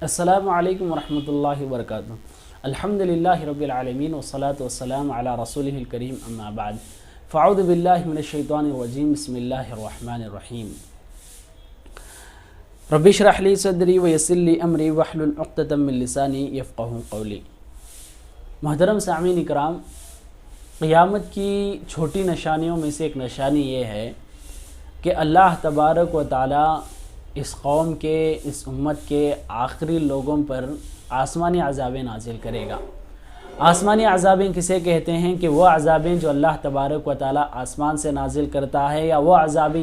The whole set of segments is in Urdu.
السلام علیکم ورحمۃ اللہ وبرکاتہ۔ الحمدللہ رب العالمین والصلاة والسلام علی رسولہ الکریم، اما بعد فاعوذ باللہ من الشیطان الرجیم، بسم اللہ الرحمن الرحیم۔ رب اشرح لی صدری ویسر لی امری واحلل عقدۃ من لسانی یفقہوا قولی۔ محترم سامعین اکرام، قیامت کی چھوٹی نشانیوں میں سے ایک نشانی یہ ہے کہ اللہ تبارک و تعالی اس قوم کے، اس امت کے آخری لوگوں پر آسمانی عذابیں نازل کرے گا۔ آسمانی عذابیں کسے کہتے ہیں کہ وہ عذابیں جو اللہ تبارک و تعالی آسمان سے نازل کرتا ہے، یا وہ عذابیں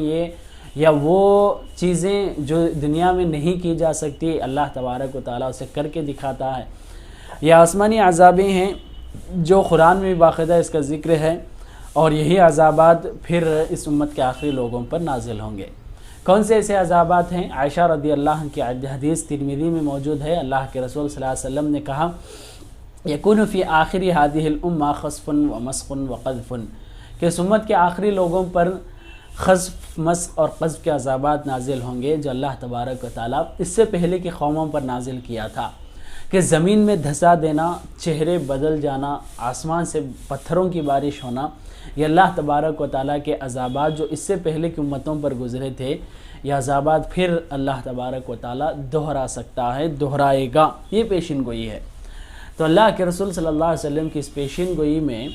یا وہ چیزیں جو دنیا میں نہیں کی جا سکتی، اللہ تبارک و تعالی اسے کر کے دکھاتا ہے۔ یہ آسمانی عذابیں ہیں جو قرآن میں باقاعدہ اس کا ذکر ہے، اور یہی عذابات پھر اس امت کے آخری لوگوں پر نازل ہوں گے۔ کون سے ایسے عذابات ہیں؟ عائشہ رضی اللہ عنہ کی حدیث ترمذی میں موجود ہے۔ اللہ کے رسول صلی اللہ علیہ وسلم نے کہا، یکون فی آخر هذه الامہ خسف ومسخ وقذف، کہ اس امت کے آخری لوگوں پر خسف، مسخ اور قذف کے عذابات نازل ہوں گے جو اللہ تبارک و تعالیٰ اس سے پہلے کی قوموں پر نازل کیا تھا، کہ زمین میں دھسا دینا، چہرے بدل جانا، آسمان سے پتھروں کی بارش ہونا، یہ اللہ تبارک و تعالیٰ کے عذابات جو اس سے پہلے کی امتوں پر گزرے تھے، یہ عذابات پھر اللہ تبارک و تعالیٰ دہرا سکتا ہے، دہرائے گا، یہ پیشین گوئی ہے۔ تو اللہ کے رسول صلی اللہ علیہ وسلم کی اس پیشین گوئی میں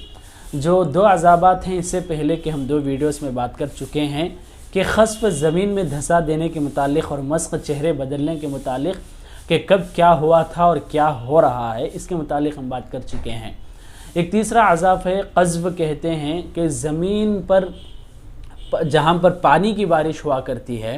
جو دو عذابات ہیں، اس سے پہلے کہ ہم دو ویڈیوز میں بات کر چکے ہیں کہ خسف زمین میں دھسا دینے کے متعلق اور مسخ چہرے بدلنے کے متعلق، کہ کب کیا ہوا تھا اور کیا ہو رہا ہے، اس کے متعلق ہم بات کر چکے ہیں۔ ایک تیسرا عذاب ہے قذف، کہتے ہیں کہ زمین پر جہاں پر پانی کی بارش ہوا کرتی ہے،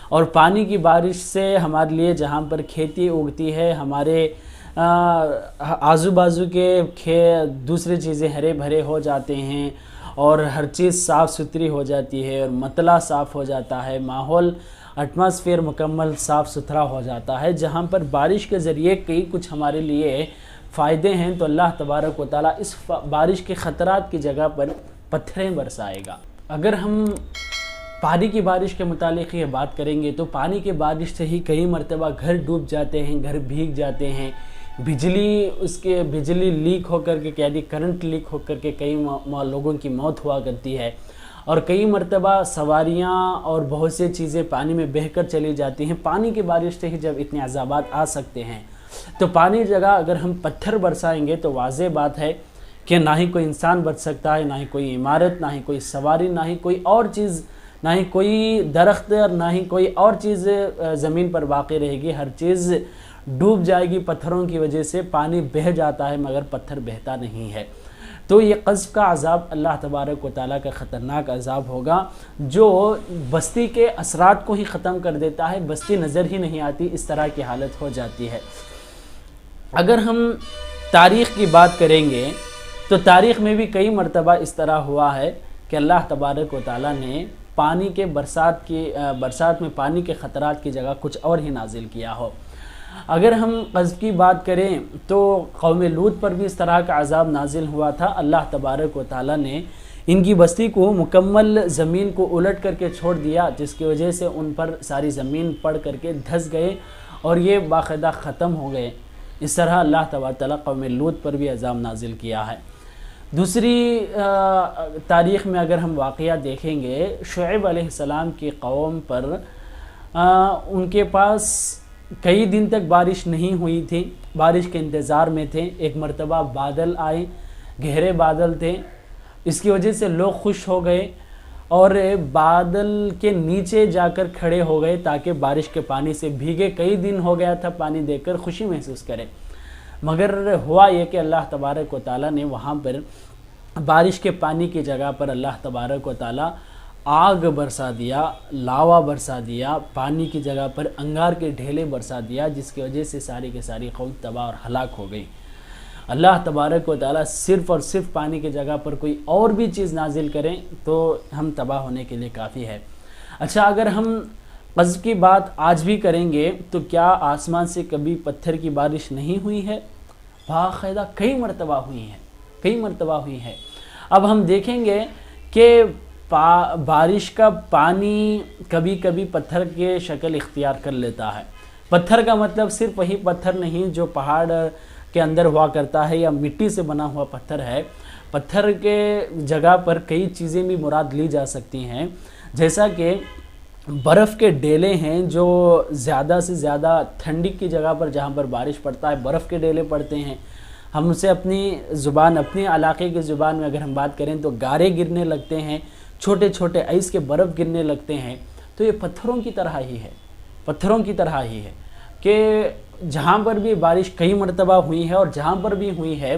اور پانی کی بارش سے ہمارے لیے جہاں پر کھیتی اگتی ہے، ہمارے آزو بازو کے دوسری چیزیں ہرے بھرے ہو جاتے ہیں، اور ہر چیز صاف ستھری ہو جاتی ہے، اور مطلع صاف ہو جاتا ہے، ماحول ایٹماسفیئر مکمل صاف ستھرا ہو جاتا ہے، جہاں پر بارش کے ذریعے کئی کچھ ہمارے لیے فائدے ہیں، تو اللہ تبارک و تعالیٰ اس بارش کے خطرات کی جگہ پر پتھریں برسائے گا۔ اگر ہم پانی کی بارش کے متعلق یہ بات کریں گے تو پانی کی بارش سے ہی کئی مرتبہ گھر ڈوب جاتے ہیں، گھر بھیگ جاتے ہیں، بجلی لیک ہو کر کے، یعنی کرنٹ لیک ہو کر کے کئی لوگوں کی موت ہوا کرتی ہے، اور کئی مرتبہ سواریاں اور بہت سی چیزیں پانی میں بہہ کر چلی جاتی ہیں۔ پانی کی بارش سے ہی جب اتنے عذابات آ سکتے ہیں، تو پانی جگہ اگر ہم پتھر برسائیں گے تو واضح بات ہے کہ نہ ہی کوئی انسان بچ سکتا ہے، نہ ہی کوئی عمارت، نہ ہی کوئی سواری، نہ ہی کوئی اور چیز، نہ ہی کوئی درخت، نہ ہی کوئی اور چیز زمین پر باقی رہے گی، ہر چیز ڈوب جائے گی پتھروں کی وجہ سے۔ پانی بہہ جاتا ہے مگر پتھر بہتا نہیں ہے۔ تو یہ قذف کا عذاب اللہ تبارک و تعالیٰ کا خطرناک عذاب ہوگا، جو بستی کے اثرات کو ہی ختم کر دیتا ہے، بستی نظر ہی نہیں آتی، اس طرح کی حالت ہو جاتی ہے۔ اگر ہم تاریخ کی بات کریں گے تو تاریخ میں بھی کئی مرتبہ اس طرح ہوا ہے کہ اللہ تبارک و تعالیٰ نے پانی کے برسات میں پانی کے خطرات کی جگہ کچھ اور ہی نازل کیا ہو۔ اگر ہم قذف کی بات کریں تو قوم لوط پر بھی اس طرح کا عذاب نازل ہوا تھا۔ اللہ تبارک و تعالیٰ نے ان کی بستی کو مکمل زمین کو الٹ کر کے چھوڑ دیا، جس کی وجہ سے ان پر ساری زمین پڑ کر کے دھس گئے اور یہ باقاعدہ ختم ہو گئے۔ اس طرح اللہ تبارک تعالیٰ قوم لوط پر بھی عذاب نازل کیا ہے۔ دوسری تاریخ میں اگر ہم واقعہ دیکھیں گے، شعیب علیہ السلام کی قوم پر ان کے پاس کئی دن تک بارش نہیں ہوئی تھی، بارش کے انتظار میں تھے۔ ایک مرتبہ بادل آئے، گہرے بادل تھے، اس کی وجہ سے لوگ خوش ہو گئے اور بادل کے نیچے جا کر کھڑے ہو گئے تاکہ بارش کے پانی سے بھیگے۔ کئی دن ہو گیا تھا پانی دیکھ کر خوشی محسوس کرے، مگر ہوا یہ کہ اللہ تبارک و تعالیٰ نے وہاں پر بارش کے پانی کی جگہ پر اللہ تبارک و تعالیٰ آگ برسا دیا، لاوا برسا دیا، پانی کی جگہ پر انگار کے ڈھیلے برسا دیا، جس کی وجہ سے ساری کی ساری قوم تباہ اور ہلاک ہو گئی۔ اللہ تبارک و تعالیٰ صرف اور صرف پانی کی جگہ پر کوئی اور بھی چیز نازل کریں تو ہم تباہ ہونے کے لیے کافی ہے۔ اچھا، اگر ہم قذف کی بات آج بھی کریں گے تو کیا آسمان سے کبھی پتھر کی بارش نہیں ہوئی ہے؟ باقاعدہ کئی مرتبہ ہوئی ہے۔ اب ہم دیکھیں گے کہ بارش کا پانی کبھی کبھی پتھر کے شکل اختیار کر لیتا ہے، پتھر کا مطلب صرف وہی پتھر نہیں جو پہاڑ کے اندر ہوا کرتا ہے یا مٹی سے بنا ہوا پتھر ہے. پتھر کے جگہ پر کئی چیزیں بھی مراد لی جا سکتی ہیں، جیسا کہ برف کے ڈیلے ہیں جو زیادہ سے زیادہ ٹھنڈی کی جگہ پر جہاں پر بارش پڑتا ہے برف کے ڈیلے پڑتے ہیں. ہم اسے اپنی زبان، اپنے علاقے کی زبان میں اگر ہم بات کریں تو گارے گرنے لگتے ہیں، چھوٹے چھوٹے آئس کے برف گرنے لگتے ہیں. تو یہ پتھروں کی طرح ہی ہے، پتھروں کی طرح ہی ہے کہ جہاں پر بھی بارش کئی مرتبہ ہوئی ہے اور جہاں پر بھی ہوئی ہے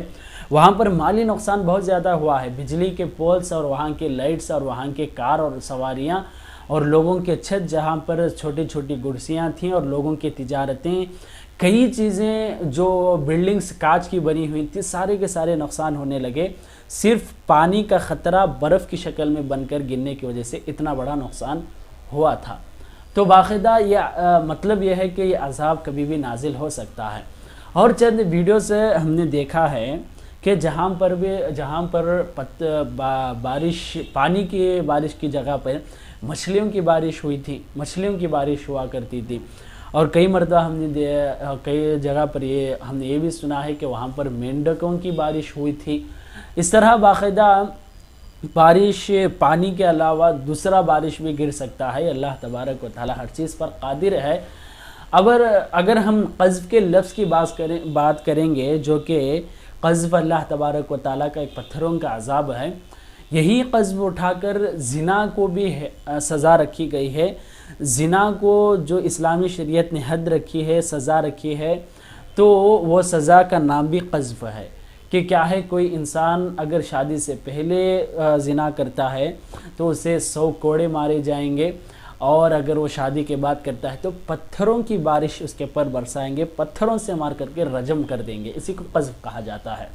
وہاں پر مالی نقصان بہت زیادہ ہوا ہے. بجلی کے پولس اور وہاں کے لائٹس اور وہاں کے کار اور سواریاں اور لوگوں کے چھت جہاں پر چھوٹی چھوٹی گڑسیاں تھیں اور لوگوں کی تجارتیں، کئی چیزیں جو بلڈنگز کانچ کی بنی ہوئی تھی، سارے کے سارے نقصان ہونے لگے. صرف پانی کا خطرہ برف کی شکل میں بن کر گرنے کی وجہ سے اتنا بڑا نقصان ہوا تھا. تو باقاعدہ یہ مطلب یہ ہے کہ یہ عذاب کبھی بھی نازل ہو سکتا ہے. اور چند ویڈیو سے ہم نے دیکھا ہے کہ جہاں پر بارش، پانی کی بارش کی جگہ پر مچھلیوں کی بارش ہوئی تھی، مچھلیوں کی بارش ہوا کرتی تھی. اور کئی مرتبہ ہم نے کئی جگہ پر ہم نے یہ بھی سنا ہے کہ وہاں پر مینڈکوں کی بارش ہوئی تھی. اس طرح باقاعدہ بارش، پانی کے علاوہ دوسرا بارش بھی گر سکتا ہے. اللہ تبارک و تعالی ہر چیز پر قادر ہے. اگر ہم قذف کے لفظ کی بات کریں گے، جو کہ قذف اللہ تبارک و تعالی کا ایک پتھروں کا عذاب ہے، یہی قذف اٹھا کر زنا کو بھی سزا رکھی گئی ہے. زنا کو جو اسلامی شریعت نے حد رکھی ہے، سزا رکھی ہے، تو وہ سزا کا نام بھی قذف ہے. کہ کیا ہے، کوئی انسان اگر شادی سے پہلے زنا کرتا ہے تو اسے 100 کوڑے مارے جائیں گے، اور اگر وہ شادی کے بعد کرتا ہے تو پتھروں کی بارش اس کے پر برسائیں گے، پتھروں سے مار کر کے رجم کر دیں گے. اسی کو قذف کہا جاتا ہے.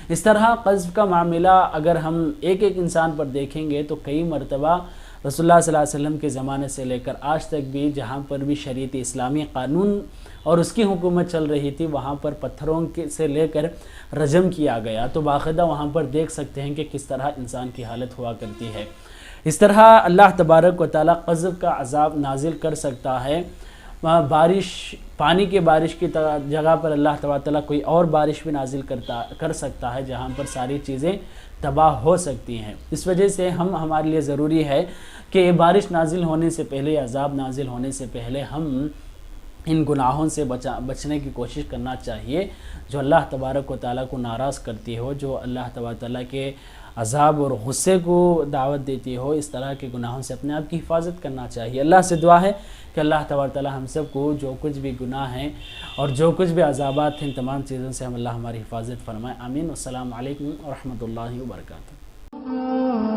اس طرح قذف کا معاملہ اگر ہم ایک انسان پر دیکھیں گے تو کئی مرتبہ رسول اللہ صلی اللہ علیہ وسلم کے زمانے سے لے کر آج تک بھی جہاں پر بھی شریعت اسلامی قانون اور اس کی حکومت چل رہی تھی، وہاں پر پتھروں سے لے کر رجم کیا گیا. تو باقاعدہ وہاں پر دیکھ سکتے ہیں کہ کس طرح انسان کی حالت ہوا کرتی ہے. اس طرح اللہ تبارک و تعالی قذف کا عذاب نازل کر سکتا ہے. بارش، پانی کے بارش کی جگہ پر اللہ تبارک و تعالی کوئی اور بارش بھی نازل کر سکتا ہے جہاں پر ساری چیزیں تباہ ہو سکتی ہیں. اس وجہ سے ہمارے لیے ضروری ہے کہ بارش نازل ہونے سے پہلے، عذاب نازل ہونے سے پہلے ہم ان گناہوں سے بچنے کی کوشش کرنا چاہیے جو اللہ تبارک و تعالیٰ کو ناراض کرتی ہو، جو اللہ تبارک و تعالیٰ کے عذاب اور غصے کو دعوت دیتی ہو. اس طرح کے گناہوں سے اپنے آپ کی حفاظت کرنا چاہیے. اللہ سے دعا ہے کہ اللہ تبارک و تعالیٰ ہم سب کو جو کچھ بھی گناہ ہیں اور جو کچھ بھی عذابات ہیں، ان تمام چیزوں سے اللہ ہماری حفاظت فرمائے. آمین. السلام علیکم ورحمۃ اللہ وبرکاتہ.